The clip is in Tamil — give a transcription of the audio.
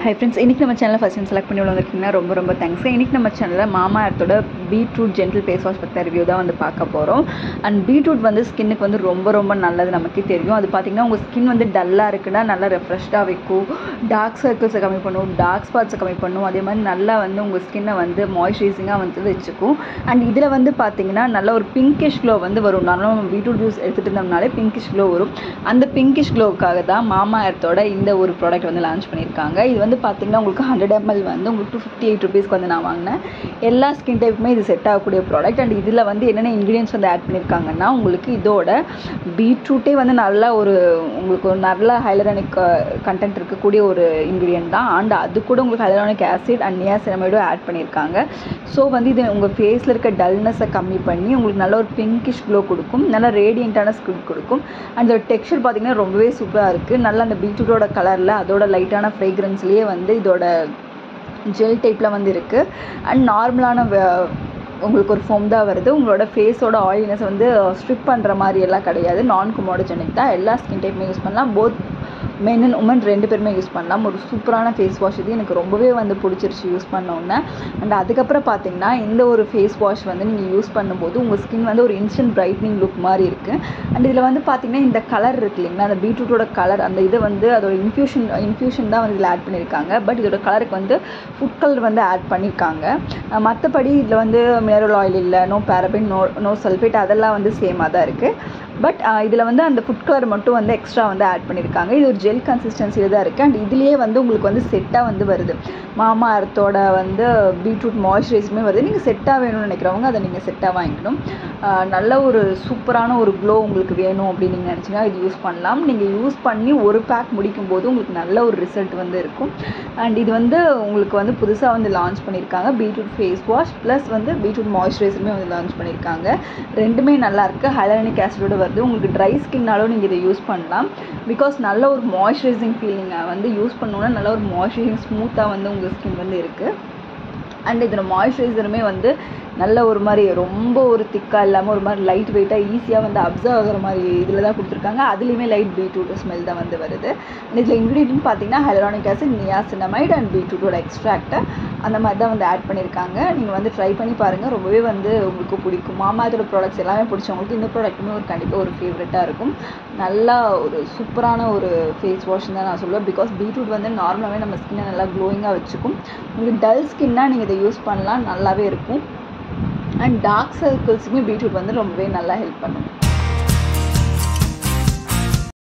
ஹை ஃப்ரெண்ட்ஸ், இன்றைக்கி நம்ம சேனலில் ஃபஸ்ட் டைம் செலக்ட் பண்ணி வந்திருக்கீங்கன்னா ரொம்ப தேங்க்ஸ். இன்றைக்கி நம்ம சேனலில் மாமா எர்த்தோட பீட்ரூட் ஜென்டில் ஃபேஸ் வாஷ் பற்றி ரிவ்யூ தான் வந்து பார்க்க போகிறோம். அண்ட் பீட்ரூட் வந்து ஸ்கின்னுக்கு வந்து ரொம்ப நல்லது, நமக்கே தெரியும். அது பார்த்திங்கன்னா உங்கள் ஸ்கின் வந்து டல்லாக இருக்குன்னா நல்லா ரெஃப்ரெஷ்டாக வைக்கும், டார்க் சர்க்கிள்ஸை கம்மி பண்ணும், டார்க் ஸ்பாட்ஸை கம்மி பண்ணும். அதே மாதிரி நல்லா வந்து உங்கள் ஸ்கின்னை வந்து மாய்ஸ்சரைசிங்காக வந்து வச்சுக்கும். அண்ட் இதில் வந்து பார்த்திங்கன்னா நல்ல ஒரு பிங்கிஷ் க்ளோ வந்து வரும். நானும் நம்ம பீட்ரூட் ஜூஸ் எடுத்துகிட்டு இருந்தோம்னாலே பிங்கிஷ் க்ளோ வரும். அந்த பிங்கிஷ் க்ளோவுக்காக தான் மாமா எர்த்தோட இந்த ஒரு ப்ராடக்ட் வந்து லான்ச் பண்ணியிருக்காங்க. இது வந்து பார்த்திங்கன்னா உங்களுக்கு 100 ml வந்து உங்களுக்கு 258 rupees வந்து நான் வாங்கினேன். எல்லா ஸ்கின் டைப்புமே இது செட் ஆகக்கூடிய ப்ராடக்ட். அண்ட் இதில் வந்து என்னென்ன இன்க்ரீடியன்ஸ் வந்து ஆட் பண்ணியிருக்காங்கன்னா, உங்களுக்கு இதோட பீட்ரூட்டே வந்து நல்ல ஒரு உங்களுக்கு ஒரு நல்ல ஹைலரானிக் கண்டென்ட் இருக்கக்கூடிய ஒரு இன்க்ரீடியன்ட் தான். அண்ட் அது கூட உங்களுக்கு ஹைலரானிக் ஆசிட் அண்ட் நியாசினமைடும் ஆட் பண்ணியிருக்காங்க. ஸோ வந்து இது உங்கள் ஃபேஸில் இருக்க டல்னஸை கம்மி பண்ணி உங்களுக்கு நல்ல ஒரு பிங்கிஷ் க்ளோ கொடுக்கும், நல்ல ரேடியண்ட்டான ஸ்கின் கொடுக்கும். அண்ட் இதோட டெக்ஸ்சர் பார்த்திங்கன்னா ரொம்பவே சூப்பராக இருக்குது. நல்லா அந்த பீட்ரூட்டோட கலரில் அதோட லைட்டான ஃப்ரேக்ரன்ஸ்லேயே வந்து இதோட ஜெல் டைப்பில் வந்து இருக்குது. அண்ட் நார்மலான உங்களுக்கு ஒரு ஃபோம் தான் வருது. உங்களோட ஃபேஸோட ஆயிலினஸ் வந்து ஸ்ட்ரிப் பண்ணுற மாதிரி எல்லாம் கிடையாது. நான் கொமோடஜெனிக் தான். எல்லா ஸ்கின் டைப்புமே யூஸ் பண்ணலாம். போத் மென் அண்ட் உமன் 2 பேருமே யூஸ் பண்ணலாம். ஒரு சூப்பரான ஃபேஸ் வாஷ் இது. எனக்கு ரொம்பவே வந்து பிடிச்சிருச்சு யூஸ் பண்ணோன்னே. அண்ட் அதுக்கப்புறம் பார்த்திங்கன்னா இந்த ஒரு ஃபேஸ் வாஷ் வந்து நீங்கள் யூஸ் பண்ணும்போது உங்கள் ஸ்கின் வந்து ஒரு இன்ஸ்டன்ட் பிரைட்னிங் லுக் மாதிரி இருக்குது. அண்ட் இதில் வந்து பார்த்திங்கன்னா இந்த கலர் இருக்குது இல்லைங்களா, அந்த பீட்ரூட்டோட கலர், அந்த இதை வந்து அதோட இன்ஃப்யூஷன் தான் வந்து இதில் ஆட் பண்ணியிருக்காங்க. பட் இதோட கலருக்கு வந்து ஃபுட் கலர் வந்து ஆட் பண்ணியிருக்காங்க. மற்றபடி இதில் வந்து மினரல் ஆயில் இல்லை, நோ பேரபின், நோ சல்ஃபேட், அதெல்லாம் வந்து சேமாக தான் இருக்குது. பட் இதில் வந்து அந்த ஃபுட் கலர் மட்டும் வந்து எக்ஸ்ட்ரா வந்து ஆட் பண்ணியிருக்காங்க. இது ஒரு ஜெல் கன்சிஸ்டன்சியில் தான் இருக்குது. அண்ட் இதுலேயே வந்து உங்களுக்கு வந்து செட்டாக வந்து வருது. மாமா எர்த்தோட வந்து பீட்ரூட் மாய்ஸ்சரைசருமே வருது. நீங்கள் செட்டாக வேணும்னு நினைக்கிறவங்க அதை நீங்கள் செட்டாக வாங்கிக்கணும். நல்ல ஒரு சூப்பரான ஒரு க்ளோ உங்களுக்கு வேணும் அப்படின்னு நீங்கள் நினச்சிங்கன்னா இது யூஸ் பண்ணலாம். நீங்கள் யூஸ் பண்ணி ஒரு பேக் முடிக்கும் போது உங்களுக்கு நல்ல ஒரு ரிசல்ட் வந்து இருக்கும். அண்ட் இது வந்து உங்களுக்கு வந்து புதுசாக வந்து லான்ச் பண்ணியிருக்காங்க. பீட்ரூட் ஃபேஸ் வாஷ் ப்ளஸ் வந்து பீட்ரூட் மாய்ஸ்சரைசருமே வந்து லான்ச் பண்ணியிருக்காங்க. ரெண்டுமே நல்லாயிருக்கு. ஹைலரானிக் ஆசிடோட வருது. உங்களுக்கு ட்ரை ஸ்கின்னாலும் நீங்கள் இதை யூஸ் பண்ணலாம். பிகாஸ் நல்ல ஒரு மாய்ஸ்சரைசிங் ஃபீல் நீங்கள் வந்து யூஸ் பண்ணோன்னா நல்ல ஒரு மாய்ஸ்சரைசிங் ஸ்மூத்தாக வந்து உங்கள் ஸ்கின் வந்து இருக்குது. அண்ட் இதில் மாய்ஸ்சரைசருமே வந்து நல்ல ஒரு மாதிரி ரொம்ப ஒரு திக்காக இல்லாமல் ஒரு மாதிரி லைட் வெயிட்டாக ஈஸியாக வந்து அப்சர்வ் ஆகிற மாதிரி இதில் தான் கொடுத்துருக்காங்க. அதுலேயுமே லைட் பீட்ரூட் ஸ்மெல் தான் வந்து வருது. அண்ட் இதில் இன்க்ரீடியன்ட் பார்த்திங்கன்னா ஹைலரானிக் ஆசிட், நியாசினமைட் அண்ட் பீட்ரூட்டோட எக்ஸ்ட்ராக்ட் அந்த மாதிரி தான் வந்து ஆட் பண்ணியிருக்காங்க. நீங்கள் வந்து ட்ரை பண்ணி பாருங்கள், ரொம்பவே வந்து உங்களுக்கு பிடிக்கும். மாமாத்தோட ப்ராடக்ட்ஸ் எல்லாமே பிடிச்சவங்களுக்கு இந்த ப்ராடக்ட்டுமே ஒரு கண்டிப்பாக ஒரு ஃபேவரட்டாக இருக்கும். நல்லா ஒரு சூப்பரான ஒரு ஃபேஸ் வாஷ் தான் நான் சொல்லுவேன். பிகாஸ் பீட்ரூட் வந்து நார்மலாகவே நம்ம ஸ்கின்னை நல்லா க்ளோயிங்காக வச்சுக்கும். உங்களுக்கு டல் ஸ்கின்னா நீங்கள் இதை யூஸ் பண்ணலாம், நல்லாவே இருக்கும். அண்ட் டார்க் சர்க்கிள்ஸுக்குமே பீட்ரூட் வந்து ரொம்பவே நல்லா ஹெல்ப் பண்ணும்.